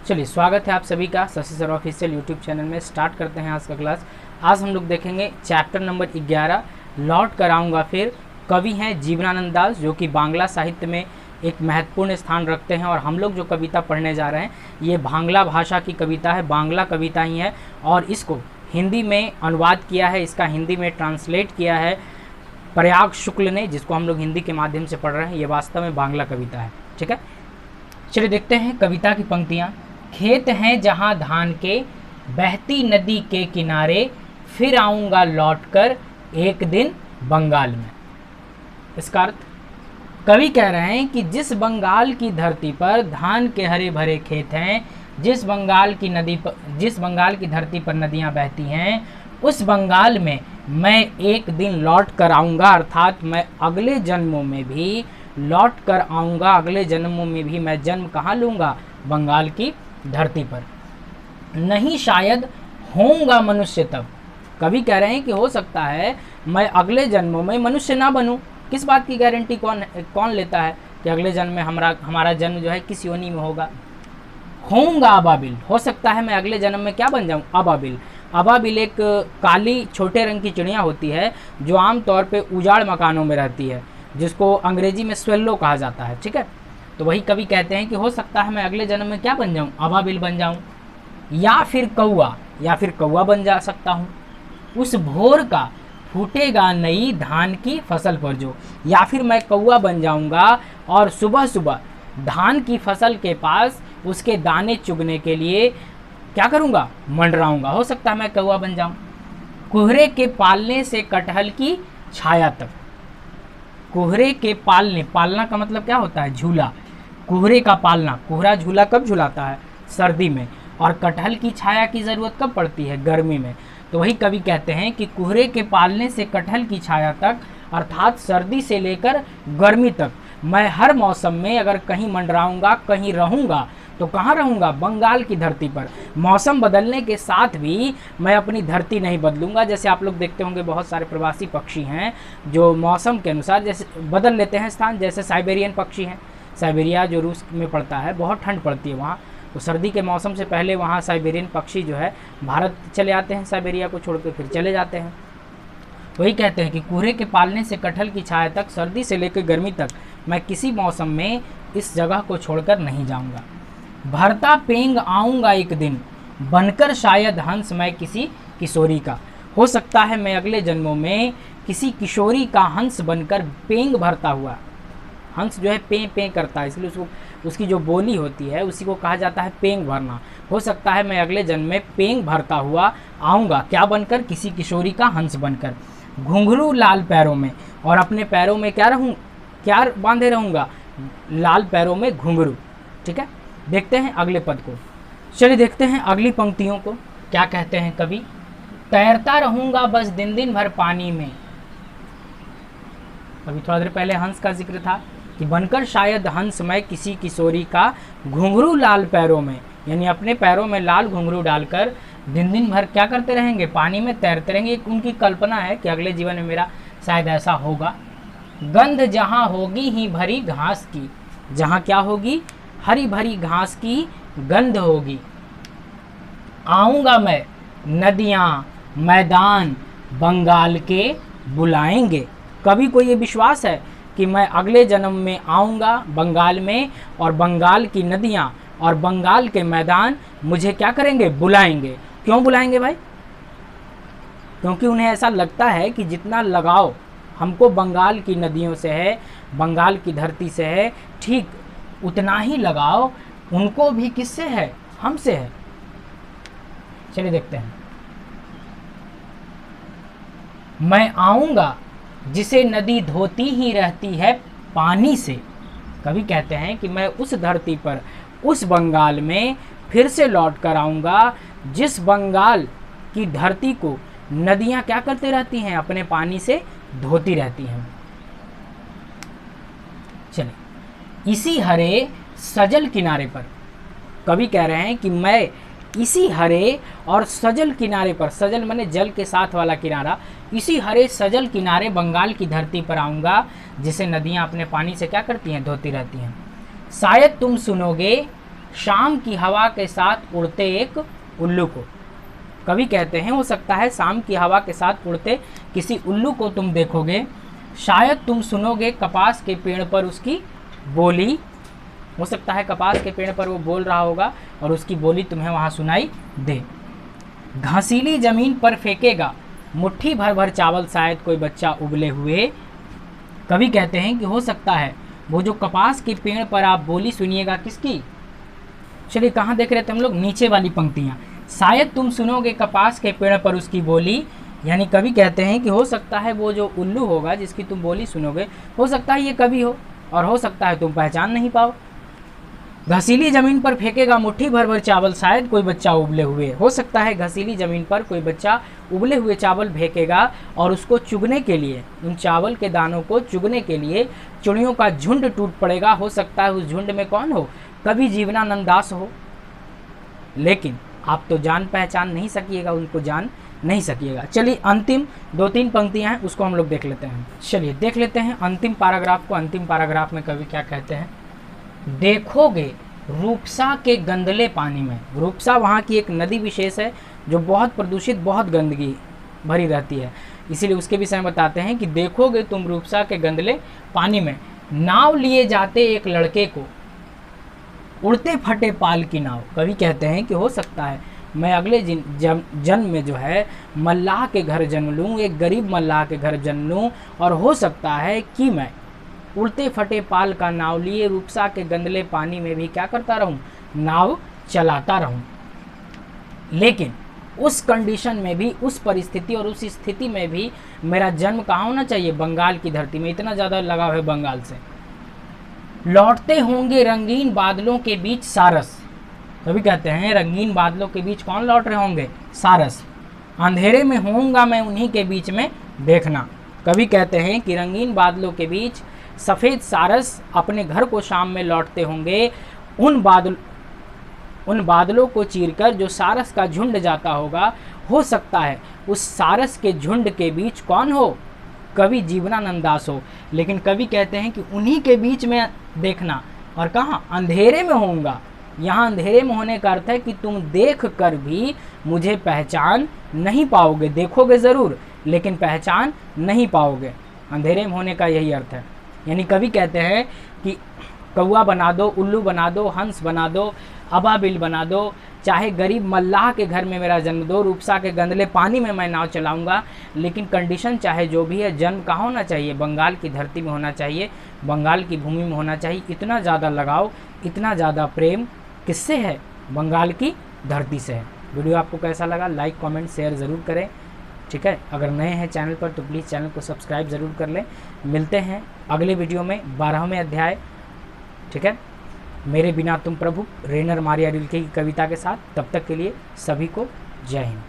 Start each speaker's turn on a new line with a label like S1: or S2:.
S1: चलिए, स्वागत है आप सभी का Shashi sir official YouTube channel में। स्टार्ट करते हैं आज का क्लास। आज हम लोग देखेंगे चैप्टर नंबर 11, लौट कर आऊँगा फिर। कवि हैं जीवनानंद दास, जो कि बांग्ला साहित्य में एक महत्वपूर्ण स्थान रखते हैं। और हम लोग जो कविता पढ़ने जा रहे हैं ये बांग्ला भाषा की कविता है, बांग्ला कविता ही है। और इसको हिंदी में अनुवाद किया है, इसका हिंदी में ट्रांसलेट किया है प्रयाग शुक्ल ने, जिसको हम लोग हिंदी के माध्यम से पढ़ रहे हैं। ये वास्तव में बांग्ला कविता है, ठीक है। चलिए देखते हैं कविता की पंक्तियाँ। खेत हैं जहाँ धान के, बहती नदी के किनारे, फिर आऊँगा लौटकर एक दिन बंगाल में। इसका अर्थ, कवि कह रहे हैं कि जिस बंगाल की धरती पर धान के हरे भरे खेत हैं, जिस बंगाल की धरती पर नदियाँ बहती हैं, उस बंगाल में मैं एक दिन लौट कर आऊँगा। अर्थात मैं अगले जन्मों में भी लौट कर आऊँगा। अगले जन्मों में भी मैं जन्म कहाँ लूँगा? बंगाल की धरती पर। नहीं शायद होऊंगा मनुष्य तब। कवि कह रहे हैं कि हो सकता है मैं अगले जन्मों में मनुष्य ना बनूं। किस बात की गारंटी कौन लेता है कि अगले जन्म में हमारा जन्म जो है किस योनि में होगा? होऊंगा अबाबिल, हो सकता है मैं अगले जन्म में क्या बन जाऊं? अबाबिल। अबाबिल एक काली छोटे रंग की चिड़िया होती है जो आमतौर पे उजाड़ मकानों में रहती है, जिसको अंग्रेजी में स्वेल्लो कहा जाता है, ठीक है। तो वही कवि कहते हैं कि हो सकता है मैं अगले जन्म में क्या बन जाऊं? अबाबिल बन जाऊं, या फिर कौआ बन जा सकता हूं। उस भोर का फूटेगा नई धान की फसल पर जो, या फिर मैं कौआ बन जाऊंगा और सुबह सुबह धान की फसल के पास उसके दाने चुगने के लिए क्या करूंगा? मंडराऊंगा। हो सकता है मैं कौआ बन जाऊं। कोहरे के पालने से कटहल की छाया तक। कोहरे के पालना का मतलब क्या होता है? झूला। कोहरे का पालना, कोहरा झूला कब झुलाता है? सर्दी में। और कटहल की छाया की ज़रूरत कब पड़ती है? गर्मी में। तो वही कवि कहते हैं कि कोहरे के पालने से कटहल की छाया तक, अर्थात सर्दी से लेकर गर्मी तक, मैं हर मौसम में अगर कहीं मंडराऊंगा, कहीं रहूंगा, तो कहाँ रहूंगा? बंगाल की धरती पर। मौसम बदलने के साथ भी मैं अपनी धरती नहीं बदलूंगा। जैसे आप लोग देखते होंगे बहुत सारे प्रवासी पक्षी हैं जो मौसम के अनुसार जैसे बदल लेते हैं स्थान। जैसे साइबेरियन पक्षी हैं, साइबेरिया जो रूस में पड़ता है, बहुत ठंड पड़ती है वहाँ, तो सर्दी के मौसम से पहले वहाँ साइबेरियन पक्षी जो है भारत चले आते हैं, साइबेरिया को छोड़कर फिर चले जाते हैं। वही कहते हैं कि कोहरे के पालने से कटहल की छाया तक, सर्दी से लेकर गर्मी तक, मैं किसी मौसम में इस जगह को छोड़कर नहीं जाऊँगा। भरता पेंग आऊँगा एक दिन, बनकर शायद हंस मैं किसी किशोरी का। हो सकता है मैं अगले जन्मों में किसी किशोरी का हंस बनकर पेंग भरता हुआ। हंस जो है पें पें करता है, इसलिए उसकी जो बोली होती है उसी को कहा जाता है पेंग भरना। हो सकता है मैं अगले जन्म में पेंग भरता हुआ आऊँगा। क्या बनकर? किसी किशोरी का हंस बनकर। घुंघरू लाल पैरों में, और अपने पैरों में क्या बांधे रहूँगा? लाल पैरों में घुंघरू, ठीक है। देखते हैं अगले पद को। चलिए देखते हैं अगली पंक्तियों को, क्या कहते हैं कवि। तैरता रहूँगा बस दिन दिन भर पानी में। अभी थोड़ा देर पहले हंस का जिक्र था कि बनकर शायद हंस मैं किसी किशोरी का, घुंघरू लाल पैरों में, यानी अपने पैरों में लाल घुंघरू डालकर दिन दिन भर क्या करते रहेंगे? पानी में तैरते रहेंगे। एक उनकी कल्पना है कि अगले जीवन में मेरा शायद ऐसा होगा। गंध जहाँ होगी ही भरी घास की, जहाँ क्या होगी? हरी भरी घास की गंध होगी। आऊँगा मैं, नदियाँ मैदान बंगाल के बुलाएंगे। कवि को ये विश्वास है कि मैं अगले जन्म में आऊँगा बंगाल में, और बंगाल की नदियाँ और बंगाल के मैदान मुझे क्या करेंगे? बुलाएंगे। क्यों बुलाएंगे भाई? क्योंकि उन्हें ऐसा लगता है कि जितना लगाव हमको बंगाल की नदियों से है, बंगाल की धरती से है, ठीक उतना ही लगाव उनको भी किससे है? हमसे है। चलिए देखते हैं। मैं आऊँगा जिसे नदी धोती ही रहती है पानी से। कवि कहते हैं कि मैं उस धरती पर, उस बंगाल में फिर से लौट कर आऊँगा जिस बंगाल की धरती को नदियाँ क्या करती रहती हैं? अपने पानी से धोती रहती हैं। चलिए, इसी हरे सजल किनारे पर, कवि कह रहे हैं कि मैं इसी हरे और सजल किनारे पर, सजल माने जल के साथ वाला किनारा, इसी हरे सजल किनारे बंगाल की धरती पर आऊँगा जिसे नदियाँ अपने पानी से क्या करती हैं? धोती रहती हैं। शायद तुम सुनोगे शाम की हवा के साथ उड़ते एक उल्लू को। कवि कहते हैं हो सकता है शाम की हवा के साथ उड़ते किसी उल्लू को तुम देखोगे, शायद तुम सुनोगे कपास के पेड़ पर उसकी बोली। हो सकता है कपास के पेड़ पर वो बोल रहा होगा और उसकी बोली तुम्हें वहाँ सुनाई दे। घसीली जमीन पर फेंकेगा मुट्ठी भर भर चावल, शायद कोई बच्चा उबले हुए। कवि कहते हैं कि हो सकता है वो जो कपास के पेड़ पर आप बोली सुनिएगा किसकी। चलिए कहाँ देख रहे थे हम लोग, नीचे वाली पंक्तियाँ। शायद तुम सुनोगे कपास के पेड़ पर उसकी बोली, यानी कवि कहते हैं कि हो सकता है वो जो उल्लू होगा जिसकी तुम बोली सुनोगे, हो सकता है ये कवि हो और हो सकता है तुम पहचान नहीं पाओ। घसीली जमीन पर फेंकेगा मुट्ठी भर भर चावल, शायद कोई बच्चा उबले हुए। हो सकता है घसीली जमीन पर कोई बच्चा उबले हुए चावल फेंकेगा और उसको चुगने के लिए, उन चावल के दानों को चुगने के लिए चिड़ियों का झुंड टूट पड़ेगा। हो सकता है उस झुंड में कौन हो, कवि जीवनानंद दास हो, लेकिन आप तो जान पहचान नहीं सकिएगा, उनको जान नहीं सकिएगा। चलिए अंतिम 2-3 पंक्तियां हैं उसको हम लोग देख लेते हैं। चलिए देख लेते हैं अंतिम पैराग्राफ को। अंतिम पैराग्राफ में कवि क्या कहते हैं, देखोगे रूपसा के गंदले पानी में। रूपसा वहाँ की एक नदी विशेष है जो बहुत प्रदूषित, बहुत गंदगी भरी रहती है, इसीलिए उसके विषय में बताते हैं कि देखोगे तुम रूपसा के गंदले पानी में, नाव लिए जाते एक लड़के को, उड़ते फटे पाल की नाव। कवि कहते हैं कि हो सकता है मैं अगले जन्म में जो है मल्लाह के घर जन्म लूँ, एक गरीब मल्लाह के घर जन्म लूँ, और हो सकता है कि मैं उड़ते फटे पाल का नाव लिए रूपसा के गंदले पानी में भी क्या करता रहूं, नाव चलाता रहूं। लेकिन उस कंडीशन में भी, उस परिस्थिति और उस स्थिति में भी मेरा जन्म कहाँ होना चाहिए, बंगाल की धरती में। इतना ज़्यादा लगाव है बंगाल से। लौटते होंगे रंगीन बादलों के बीच सारस। कभी कहते हैं रंगीन बादलों के बीच कौन लौट रहे होंगे, सारस। अंधेरे में होऊंगा मैं उन्हीं के बीच में देखना। कभी कहते हैं कि रंगीन बादलों के बीच सफ़ेद सारस अपने घर को शाम में लौटते होंगे। उन बादलों को चीरकर जो सारस का झुंड जाता होगा, हो सकता है उस सारस के झुंड के बीच कौन हो, कवि जीवनानंद दास हो। लेकिन कवि कहते हैं कि उन्हीं के बीच में देखना, और कहाँ, अंधेरे में होऊंगा। यहाँ अंधेरे में होने का अर्थ है कि तुम देख कर भी मुझे पहचान नहीं पाओगे। देखोगे ज़रूर लेकिन पहचान नहीं पाओगे। अंधेरे में होने का यही अर्थ है। यानी कवि कहते हैं कि कौआ बना दो, उल्लू बना दो, हंस बना दो, अबाबिल बना दो, चाहे गरीब मल्लाह के घर में मेरा जन्म दो, रूपसा के गंदले पानी में मैं नाव चलाऊंगा, लेकिन कंडीशन चाहे जो भी है, जन्म कहाँ होना चाहिए, बंगाल की धरती में होना चाहिए, बंगाल की भूमि में होना चाहिए। इतना ज़्यादा लगाव, इतना ज़्यादा प्रेम किससे है, बंगाल की धरती से है। वीडियो आपको कैसा लगा, लाइक कमेंट शेयर ज़रूर करें, ठीक है। अगर नए हैं चैनल पर तो प्लीज़ चैनल को सब्सक्राइब ज़रूर कर लें। मिलते हैं अगले वीडियो में 12वें अध्याय, ठीक है, मेरे बिना तुम प्रभु, रेनर मारिया रिल्के की कविता के साथ। तब तक के लिए सभी को जय हिंद।